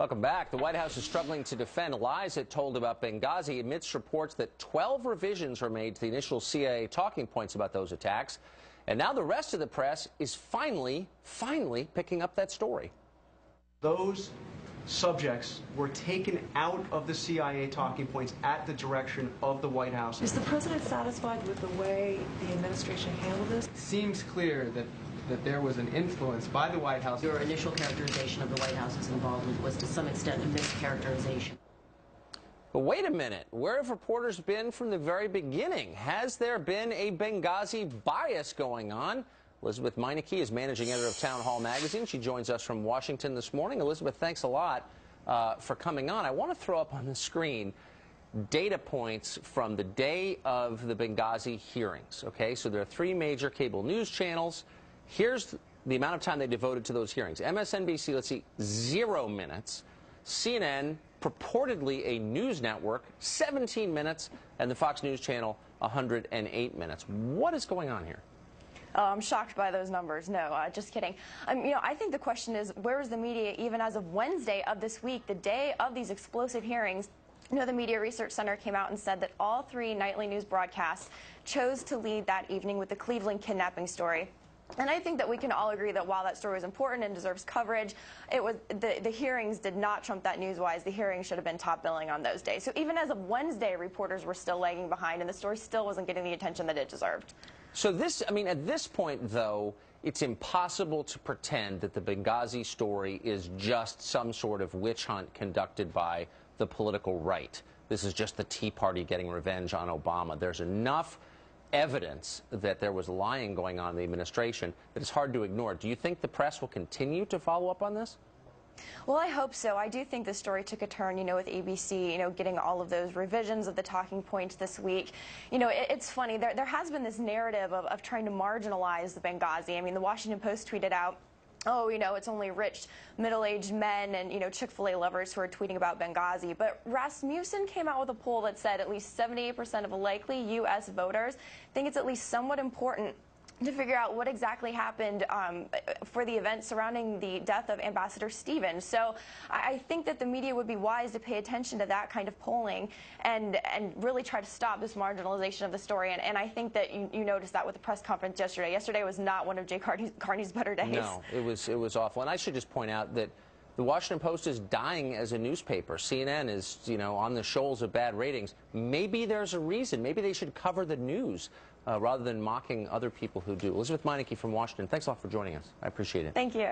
Welcome back. The White House is struggling to defend lies it told about Benghazi amidst reports that 12 revisions were made to the initial CIA talking points about those attacks. And now the rest of the press is finally picking up that story. Those subjects were taken out of the CIA talking points at the direction of the White House. Is the president satisfied with the way the administration handled this? It seems clear that there was an influence by the White House. Your initial characterization of the White House's involvement was to some extent a mischaracterization. But wait a minute, where have reporters been from the very beginning? Has there been a Benghazi bias going on? Elisabeth Meinecke is managing editor of Town Hall magazine. She joins us from Washington this morning. Elisabeth, thanks a lot for coming on. I want to throw up on the screen data points from the day of the Benghazi hearings. Okay, so there are 3 major cable news channels. Here's the amount of time they devoted to those hearings. MSNBC, let's see, 0 minutes. CNN, purportedly a news network, 17 minutes. And the Fox News Channel, 108 minutes. What is going on here? Oh, I'm shocked by those numbers. No, just kidding. I think the question is, where is the media even as of Wednesday of this week, the day of these explosive hearings? The Media Research Center came out and said that all 3 nightly news broadcasts chose to lead that evening with the Cleveland kidnapping story. And I think that we can all agree that while that story is important and deserves coverage, it was the hearings did not trump that news-wise. The hearings should have been top billing on those days. So even as of Wednesday, reporters were still lagging behind, and the story still wasn't getting the attention that it deserved. So this, at this point, though, it's impossible to pretend that the Benghazi story is just some sort of witch hunt conducted by the political right. This is just the Tea Party getting revenge on Obama. There's enough evidence that there was lying going on in the administration that it's hard to ignore. Do you think the press will continue to follow up on this? Well, I hope so. I do think the story took a turn, with ABC, getting all of those revisions of the talking points this week. It's funny. There has been this narrative of trying to marginalize the Benghazi. The Washington Post tweeted out, oh, it's only rich, middle-aged men and, Chick-fil-A lovers who are tweeting about Benghazi. But Rasmussen came out with a poll that said at least 78% of likely U.S. voters think it's at least somewhat important to figure out what exactly happened for the event surrounding the death of Ambassador Stevens. So I think that the media would be wise to pay attention to that kind of polling and really try to stop this marginalization of the story. And I think that you noticed that with the press conference yesterday. Yesterday was not one of Jay Carney's better days. No, it was awful. And I should just point out that the Washington Post is dying as a newspaper. CNN is, on the shoals of bad ratings. Maybe there's a reason. Maybe they should cover the news rather than mocking other people who do. Elisabeth Meinecke from Washington, thanks a lot for joining us. I appreciate it. Thank you.